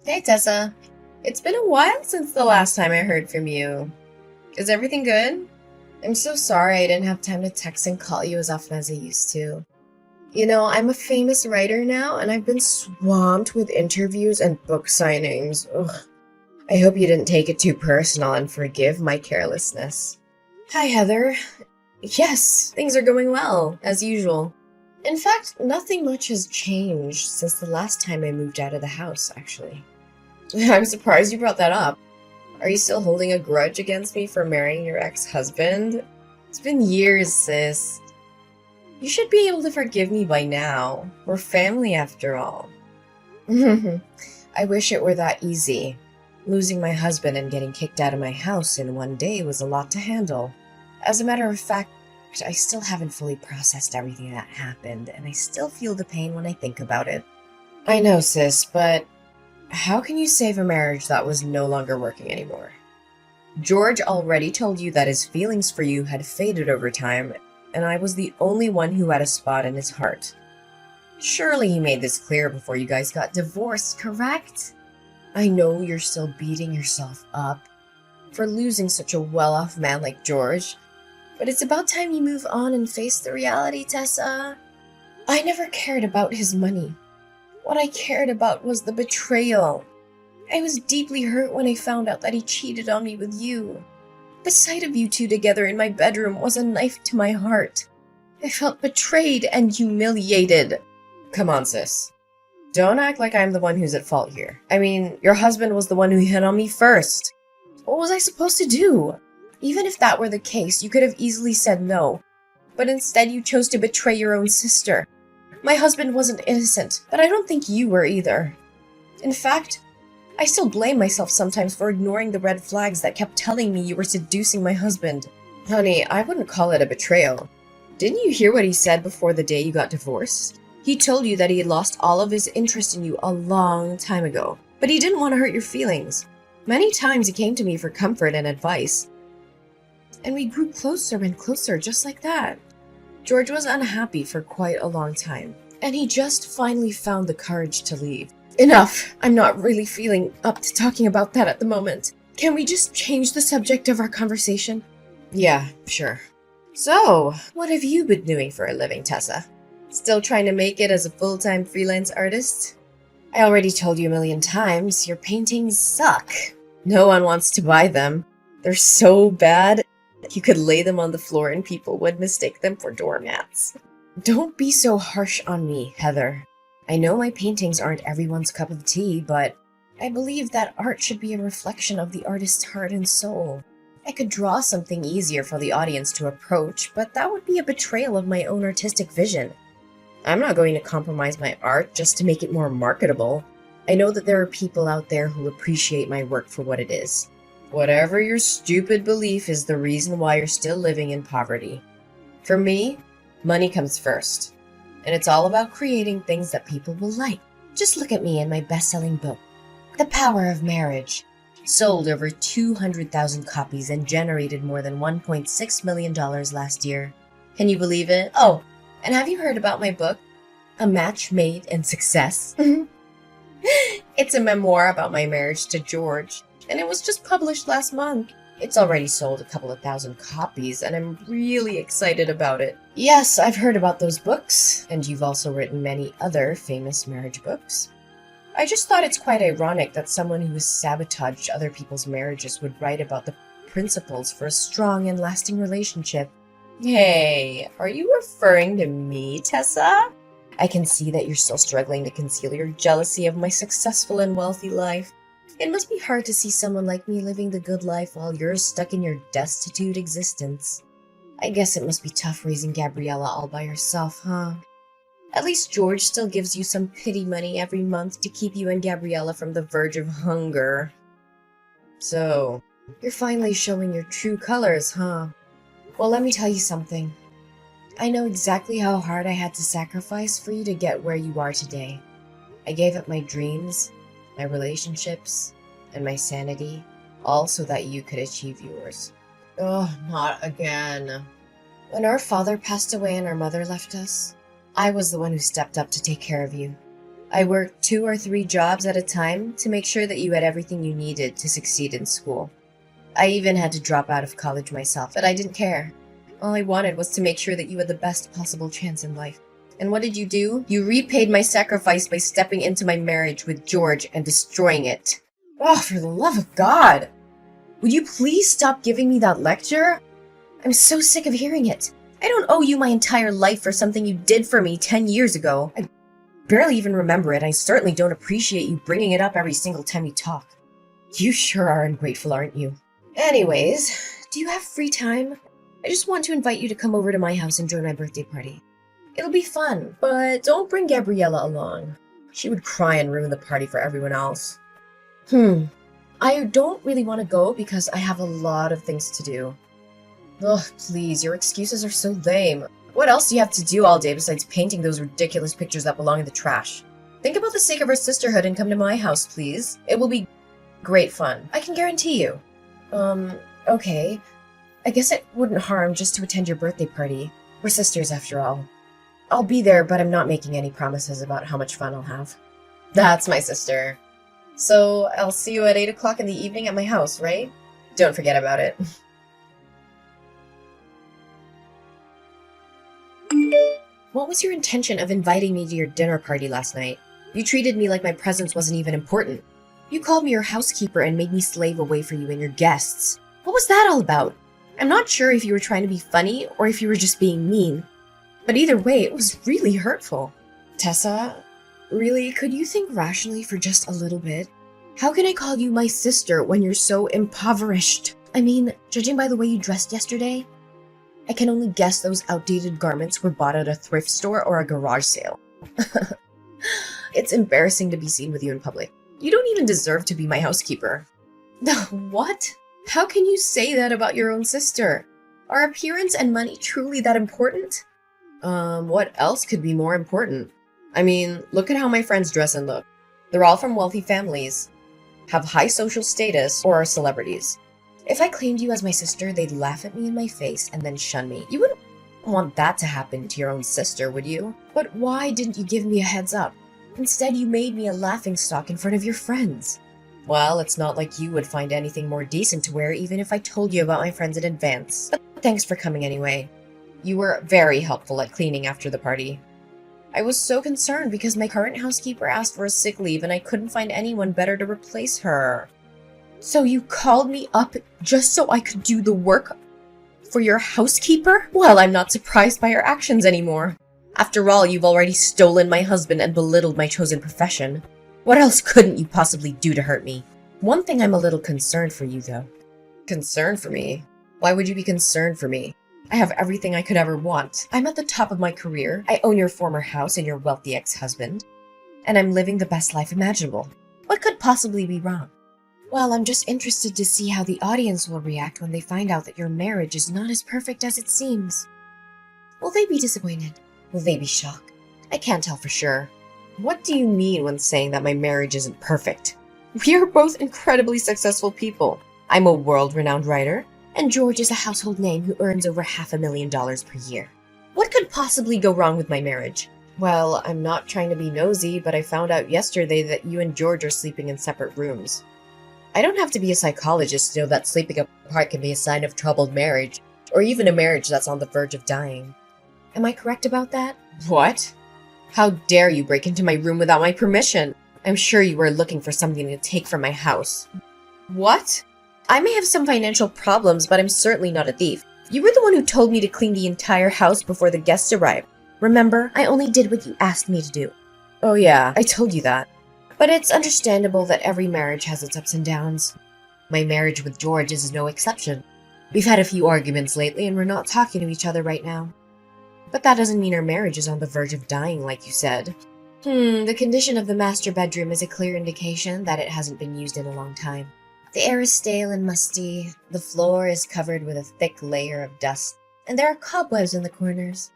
Hey Tessa, it's been a while since the last time I heard from you. Is everything good? I'm so sorry I didn't have time to text and call you as often as I used to. I'm a famous writer now and I've been swamped with interviews and book signings. Ugh. I hope you didn't take it too personal and forgive my carelessness. Hi Heather. Yes, things are going well, as usual. In fact, nothing much has changed since the last time I moved out of the house, actually. I'm surprised you brought that up. Are you still holding a grudge against me for marrying your ex-husband? It's been years, sis. You should be able to forgive me by now. We're family after all. I wish it were that easy. Losing my husband and getting kicked out of my house in one day was a lot to handle. As a matter of fact, I still haven't fully processed everything that happened, and I still feel the pain when I think about it. I know, sis, but how can you save a marriage that was no longer working anymore? George already told you that his feelings for you had faded over time, and I was the only one who had a spot in his heart. Surely he made this clear before you guys got divorced, correct? I know you're still beating yourself up for losing such a well-off man like George, but it's about time you move on and face the reality, Tessa. I never cared about his money. What I cared about was the betrayal. I was deeply hurt when I found out that he cheated on me with you. The sight of you two together in my bedroom was a knife to my heart. I felt betrayed and humiliated. Come on, sis. Don't act like I'm the one who's at fault here. I mean, your husband was the one who hit on me first. What was I supposed to do? Even if that were the case, you could have easily said no. But instead you chose to betray your own sister. My husband wasn't innocent, but I don't think you were either. In fact, I still blame myself sometimes for ignoring the red flags that kept telling me you were seducing my husband. Honey, I wouldn't call it a betrayal. Didn't you hear what he said before the day you got divorced? He told you that he had lost all of his interest in you a long time ago, but he didn't want to hurt your feelings. Many times he came to me for comfort and advice, and we grew closer and closer just like that. George was unhappy for quite a long time, and he just finally found the courage to leave. Enough! I'm not really feeling up to talking about that at the moment. Can we just change the subject of our conversation? Yeah, sure. So, what have you been doing for a living, Tessa? Still trying to make it as a full-time freelance artist? I already told you a million times, your paintings suck. No one wants to buy them. They're so bad, you could lay them on the floor and people would mistake them for doormats. Don't be so harsh on me, Heather. I know my paintings aren't everyone's cup of tea, but I believe that art should be a reflection of the artist's heart and soul. I could draw something easier for the audience to approach, but that would be a betrayal of my own artistic vision. I'm not going to compromise my art just to make it more marketable. I know that there are people out there who appreciate my work for what it is. Whatever your stupid belief is the reason why you're still living in poverty. For me, money comes first. And it's all about creating things that people will like. Just look at me and my best-selling book, The Power of Marriage. Sold over 200,000 copies and generated more than $1.6 million last year. Can you believe it? Oh, and have you heard about my book, A Match Made in Success? It's a memoir about my marriage to George, and it was just published last month. It's already sold a couple of thousand copies, and I'm really excited about it. Yes, I've heard about those books, and you've also written many other famous marriage books. I just thought it's quite ironic that someone who has sabotaged other people's marriages would write about the principles for a strong and lasting relationship. Hey, are you referring to me, Tessa? I can see that you're still struggling to conceal your jealousy of my successful and wealthy life. It must be hard to see someone like me living the good life while you're stuck in your destitute existence. I guess it must be tough raising Gabriella all by yourself, huh? At least George still gives you some pity money every month to keep you and Gabriella from the verge of hunger. So, you're finally showing your true colors, huh? Well, let me tell you something. I know exactly how hard I had to sacrifice for you to get where you are today. I gave up my dreams, my relationships, and my sanity, all so that you could achieve yours. Oh, not again. When our father passed away and our mother left us, I was the one who stepped up to take care of you. I worked 2 or 3 jobs at a time to make sure that you had everything you needed to succeed in school. I even had to drop out of college myself, but I didn't care. All I wanted was to make sure that you had the best possible chance in life. And what did you do? You repaid my sacrifice by stepping into my marriage with George and destroying it. Oh, for the love of God! Would you please stop giving me that lecture? I'm so sick of hearing it. I don't owe you my entire life for something you did for me 10 years ago. I barely even remember it. I certainly don't appreciate you bringing it up every single time you talk. You sure are ungrateful, aren't you? Anyways, do you have free time? I just want to invite you to come over to my house and join my birthday party. It'll be fun, but don't bring Gabriella along. She would cry and ruin the party for everyone else. I don't really want to go because I have a lot of things to do. Ugh, please, your excuses are so lame. What else do you have to do all day besides painting those ridiculous pictures that belong in the trash? Think about the sake of our sisterhood and come to my house, please. It will be great fun. I can guarantee you. Okay. I guess it wouldn't harm just to attend your birthday party. We're sisters after all. I'll be there, but I'm not making any promises about how much fun I'll have. That's my sister. So I'll see you at 8 o'clock in the evening at my house, right? Don't forget about it. What was your intention of inviting me to your dinner party last night? You treated me like my presence wasn't even important. You called me your housekeeper and made me slave away for you and your guests. What was that all about? I'm not sure if you were trying to be funny or if you were just being mean. But either way, it was really hurtful. Tessa, really, could you think rationally for just a little bit? How can I call you my sister when you're so impoverished? I mean, judging by the way you dressed yesterday, I can only guess those outdated garments were bought at a thrift store or a garage sale. It's embarrassing to be seen with you in public. You don't even deserve to be my housekeeper. What? How can you say that about your own sister? Are appearance and money truly that important? What else could be more important? I mean, look at how my friends dress and look. They're all from wealthy families, have high social status, or are celebrities. If I claimed you as my sister, they'd laugh at me in my face and then shun me. You wouldn't want that to happen to your own sister, would you? But why didn't you give me a heads up? Instead, you made me a laughingstock in front of your friends. Well, it's not like you would find anything more decent to wear even if I told you about my friends in advance. But thanks for coming anyway. You were very helpful at cleaning after the party. I was so concerned because my current housekeeper asked for a sick leave and I couldn't find anyone better to replace her. So you called me up just so I could do the work for your housekeeper? Well, I'm not surprised by your actions anymore. After all, you've already stolen my husband and belittled my chosen profession. What else couldn't you possibly do to hurt me? One thing I'm a little concerned for you, though. Concerned for me? Why would you be concerned for me? I have everything I could ever want. I'm at the top of my career. I own your former house and your wealthy ex-husband. And I'm living the best life imaginable. What could possibly be wrong? Well, I'm just interested to see how the audience will react when they find out that your marriage is not as perfect as it seems. Will they be disappointed? Will they be shocked? I can't tell for sure. What do you mean when saying that my marriage isn't perfect? We are both incredibly successful people. I'm a world-renowned writer, and George is a household name who earns over $500,000 per year. What could possibly go wrong with my marriage? Well, I'm not trying to be nosy, but I found out yesterday that you and George are sleeping in separate rooms. I don't have to be a psychologist to know that sleeping apart can be a sign of troubled marriage, or even a marriage that's on the verge of dying. Am I correct about that? What? How dare you break into my room without my permission? I'm sure you were looking for something to take from my house. What? I may have some financial problems, but I'm certainly not a thief. You were the one who told me to clean the entire house before the guests arrived. Remember, I only did what you asked me to do. Oh yeah, I told you that. But it's understandable that every marriage has its ups and downs. My marriage with George is no exception. We've had a few arguments lately and we're not talking to each other right now. But that doesn't mean our marriage is on the verge of dying, like you said. The condition of the master bedroom is a clear indication that it hasn't been used in a long time. The air is stale and musty, the floor is covered with a thick layer of dust, and there are cobwebs in the corners.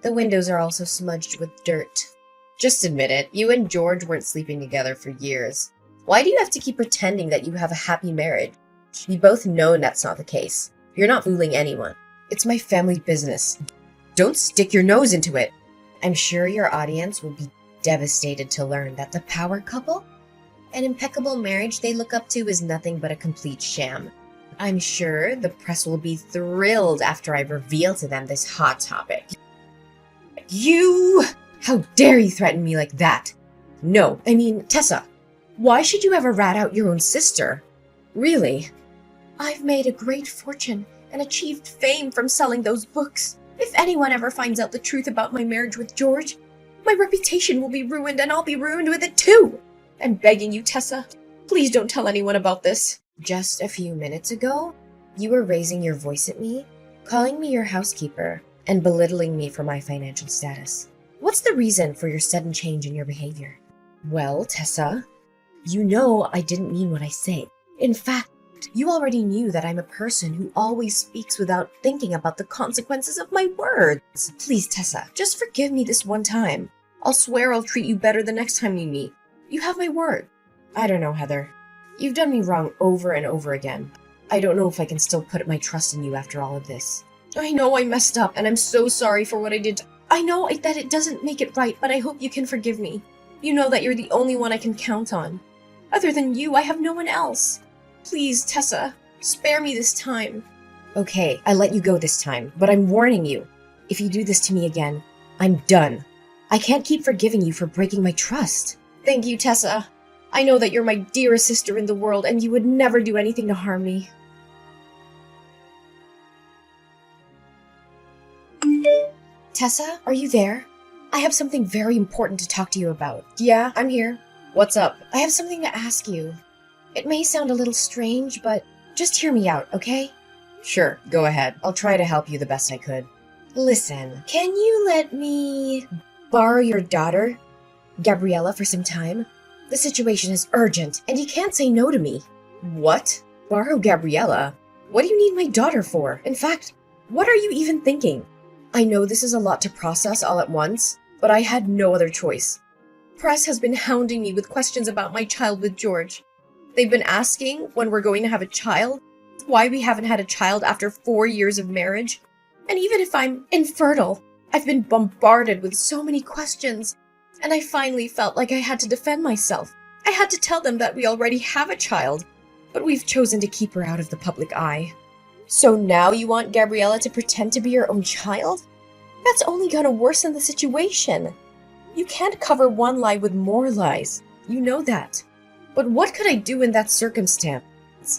The windows are also smudged with dirt. Just admit it, you and George weren't sleeping together for years. Why do you have to keep pretending that you have a happy marriage? We both know that's not the case. You're not fooling anyone. It's my family business. Don't stick your nose into it. I'm sure your audience will be devastated to learn that the power couple, an impeccable marriage they look up to, is nothing but a complete sham. I'm sure the press will be thrilled after I reveal to them this hot topic. You! How dare you threaten me like that? No, I mean, Tessa, why should you ever rat out your own sister? Really? I've made a great fortune and achieved fame from selling those books. If anyone ever finds out the truth about my marriage with George, my reputation will be ruined and I'll be ruined with it too. I'm begging you, Tessa, please don't tell anyone about this. Just a few minutes ago, you were raising your voice at me, calling me your housekeeper, and belittling me for my financial status. What's the reason for your sudden change in your behavior? Well, Tessa, you know I didn't mean what I say. In fact, you already knew that I'm a person who always speaks without thinking about the consequences of my words. Please, Tessa, just forgive me this one time. I'll swear I'll treat you better the next time we meet. You have my word. I don't know, Heather. You've done me wrong over and over again. I don't know if I can still put my trust in you after all of this. I know I messed up, and I'm so sorry for what I did. I know that it doesn't make it right, but I hope you can forgive me. You know that you're the only one I can count on. Other than you, I have no one else. Please, Tessa, spare me this time. Okay, I let you go this time, but I'm warning you. If you do this to me again, I'm done. I can't keep forgiving you for breaking my trust. Thank you, Tessa. I know that you're my dearest sister in the world, and you would never do anything to harm me. Tessa, are you there? I have something very important to talk to you about. Yeah, I'm here. What's up? I have something to ask you. It may sound a little strange, but just hear me out, okay? Sure, go ahead. I'll try to help you the best I could. Listen, can you let me borrow your daughter, Gabriella, for some time? The situation is urgent, and you can't say no to me. What? Borrow Gabriella? What do you need my daughter for? In fact, what are you even thinking? I know this is a lot to process all at once, but I had no other choice. Press has been hounding me with questions about my child with George. They've been asking when we're going to have a child, why we haven't had a child after 4 years of marriage, and even if I'm infertile. I've been bombarded with so many questions, and I finally felt like I had to defend myself. I had to tell them that we already have a child, but we've chosen to keep her out of the public eye. So now you want Gabriella to pretend to be your own child? That's only gonna worsen the situation. You can't cover one lie with more lies. You know that. But what could I do in that circumstance?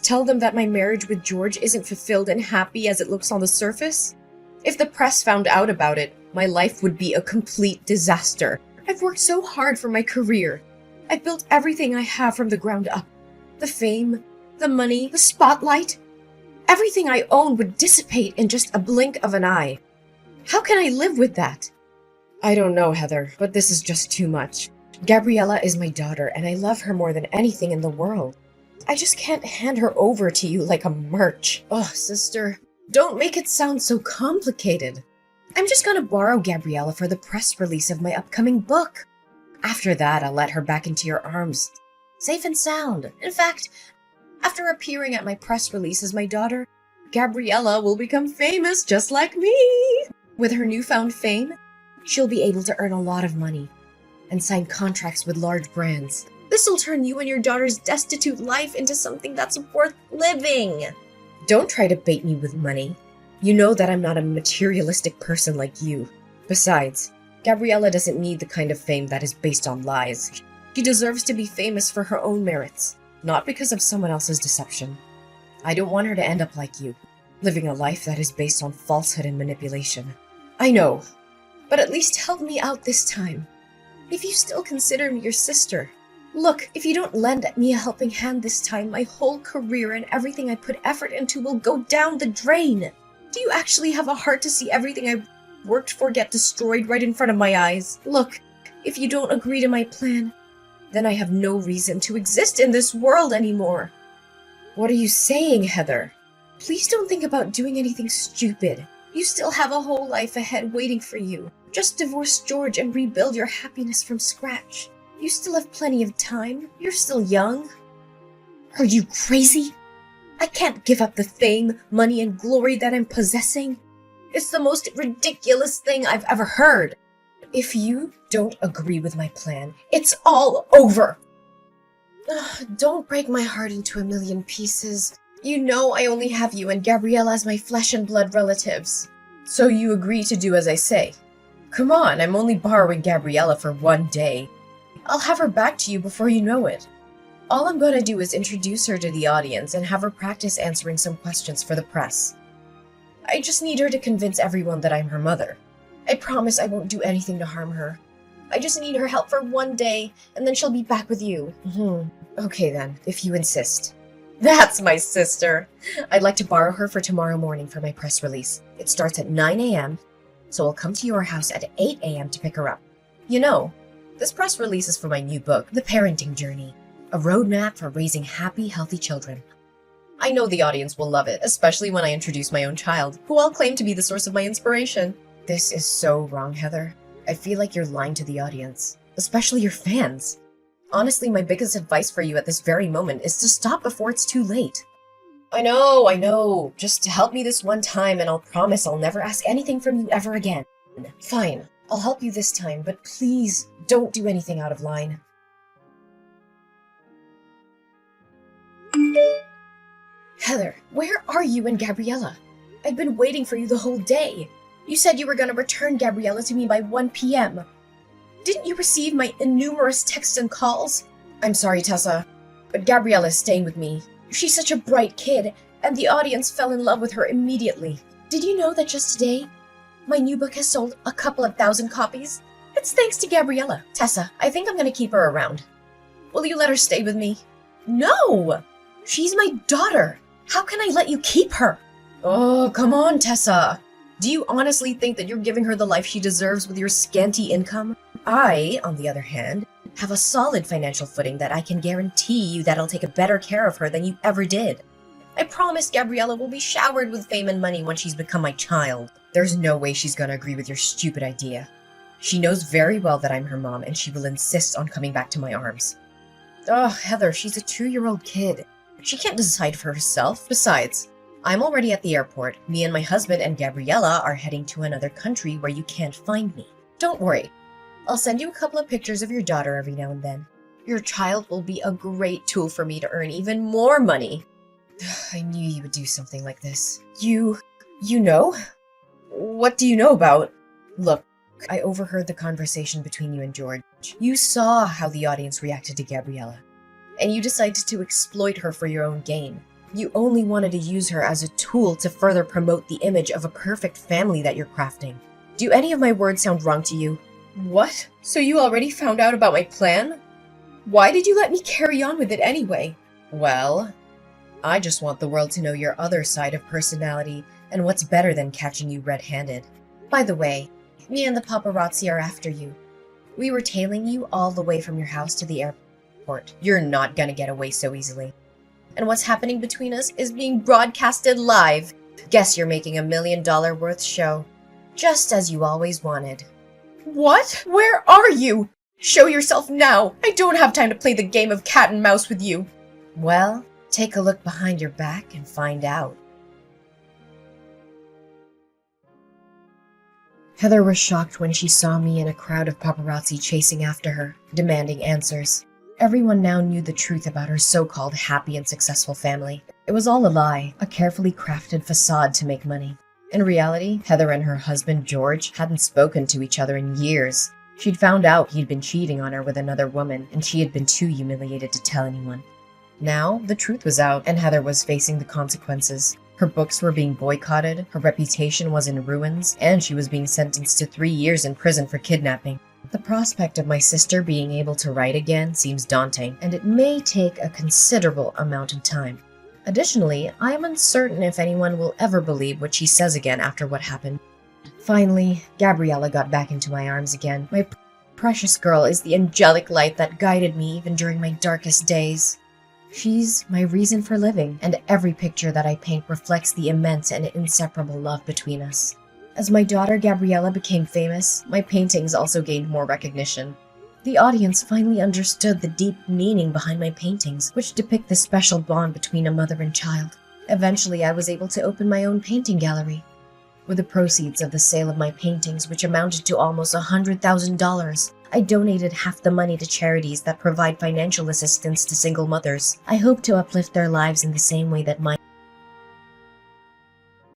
Tell them that my marriage with George isn't fulfilled and happy as it looks on the surface? If the press found out about it, my life would be a complete disaster. I've worked so hard for my career. I've built everything I have from the ground up. The fame, the money, the spotlight. Everything I own would dissipate in just a blink of an eye. How can I live with that? I don't know, Heather, but this is just too much. Gabriella is my daughter, and I love her more than anything in the world. I just can't hand her over to you like a merch. Oh, sister, don't make it sound so complicated. I'm just gonna borrow Gabriella for the press release of my upcoming book. After that, I'll let her back into your arms, safe and sound. In fact, after appearing at my press release as my daughter, Gabriella will become famous just like me. With her newfound fame, she'll be able to earn a lot of money and sign contracts with large brands. This'll turn you and your daughter's destitute life into something that's worth living. Don't try to bait me with money. You know that I'm not a materialistic person like you. Besides, Gabriella doesn't need the kind of fame that is based on lies. She deserves to be famous for her own merits, not because of someone else's deception. I don't want her to end up like you, living a life that is based on falsehood and manipulation. I know, but at least help me out this time. If you still consider me your sister. Look, if you don't lend me a helping hand this time, my whole career and everything I put effort into will go down the drain. Do you actually have a heart to see everything I've worked for get destroyed right in front of my eyes? Look, if you don't agree to my plan, then I have no reason to exist in this world anymore. What are you saying, Heather? Please don't think about doing anything stupid. You still have a whole life ahead waiting for you. Just divorce George and rebuild your happiness from scratch. You still have plenty of time. You're still young. Are you crazy? I can't give up the fame, money, and glory that I'm possessing. It's the most ridiculous thing I've ever heard. If you don't agree with my plan, it's all over! Ugh, don't break my heart into a million pieces. You know I only have you and Gabriella as my flesh and blood relatives. So you agree to do as I say? Come on, I'm only borrowing Gabriella for one day. I'll have her back to you before you know it. All I'm gonna do is introduce her to the audience and have her practice answering some questions for the press. I just need her to convince everyone that I'm her mother. I promise I won't do anything to harm her. I just need her help for one day, and then she'll be back with you. Okay then, if you insist. That's my sister! I'd like to borrow her for tomorrow morning for my press release. It starts at 9 a.m., so I'll come to your house at 8 a.m. to pick her up. You know, this press release is for my new book, The Parenting Journey, a roadmap for raising happy, healthy children. I know the audience will love it, especially when I introduce my own child, who I'll claim to be the source of my inspiration. This is so wrong, Heather. I feel like you're lying to the audience, especially your fans. Honestly, my biggest advice for you at this very moment is to stop before it's too late. I know. Just help me this one time and I'll promise I'll never ask anything from you ever again. Fine, I'll help you this time, but please don't do anything out of line. Heather, where are you and Gabriella? I've been waiting for you the whole day. You said you were going to return Gabriella to me by 1 p.m. Didn't you receive my innumerous texts and calls? I'm sorry, Tessa, but Gabriella is staying with me. She's such a bright kid, and the audience fell in love with her immediately. Did you know that just today, my new book has sold a couple of thousand copies? It's thanks to Gabriella. Tessa, I think I'm going to keep her around. Will you let her stay with me? No! She's my daughter. How can I let you keep her? Oh, come on, Tessa. Do you honestly think that you're giving her the life she deserves with your scanty income? I, on the other hand, have a solid financial footing that I can guarantee you that'll take a better care of her than you ever did. I promise Gabriella will be showered with fame and money when she's become my child. There's no way she's gonna agree with your stupid idea. She knows very well that I'm her mom and she will insist on coming back to my arms. Oh, Heather, she's a 2-year-old kid. She can't decide for herself. Besides, I'm already at the airport. Me and my husband and Gabriella are heading to another country where you can't find me. Don't worry. I'll send you a couple of pictures of your daughter every now and then. Your child will be a great tool for me to earn even more money. I knew you would do something like this. You know? What do you know about? Look, I overheard the conversation between you and George. You saw how the audience reacted to Gabriella, and you decided to exploit her for your own gain. You only wanted to use her as a tool to further promote the image of a perfect family that you're crafting. Do any of my words sound wrong to you? What? So you already found out about my plan? Why did you let me carry on with it anyway? Well, I just want the world to know your other side of personality, and what's better than catching you red-handed. By the way, me and the paparazzi are after you. We were tailing you all the way from your house to the airport. You're not gonna get away so easily. And what's happening between us is being broadcasted live. Guess you're making $1 million worth show. Just as you always wanted. What? Where are you? Show yourself now. I don't have time to play the game of cat and mouse with you. Well, take a look behind your back and find out. Heather was shocked when she saw me and a crowd of paparazzi chasing after her, demanding answers. Everyone now knew the truth about her so-called happy and successful family. It was all a lie, a carefully crafted facade to make money. In reality, Heather and her husband George hadn't spoken to each other in years. She'd found out he'd been cheating on her with another woman, and she had been too humiliated to tell anyone. Now, the truth was out, and Heather was facing the consequences. Her books were being boycotted, her reputation was in ruins, and she was being sentenced to 3 years in prison for kidnapping. The prospect of my sister being able to write again seems daunting, and it may take a considerable amount of time. Additionally, I am uncertain if anyone will ever believe what she says again after what happened. Finally, Gabriella got back into my arms again. My precious girl is the angelic light that guided me even during my darkest days. She's my reason for living, and every picture that I paint reflects the immense and inseparable love between us. As my daughter Gabriella became famous, my paintings also gained more recognition. The audience finally understood the deep meaning behind my paintings, which depict the special bond between a mother and child. Eventually, I was able to open my own painting gallery. With the proceeds of the sale of my paintings, which amounted to almost $100,000, I donated half the money to charities that provide financial assistance to single mothers. I hope to uplift their lives in the same way that mine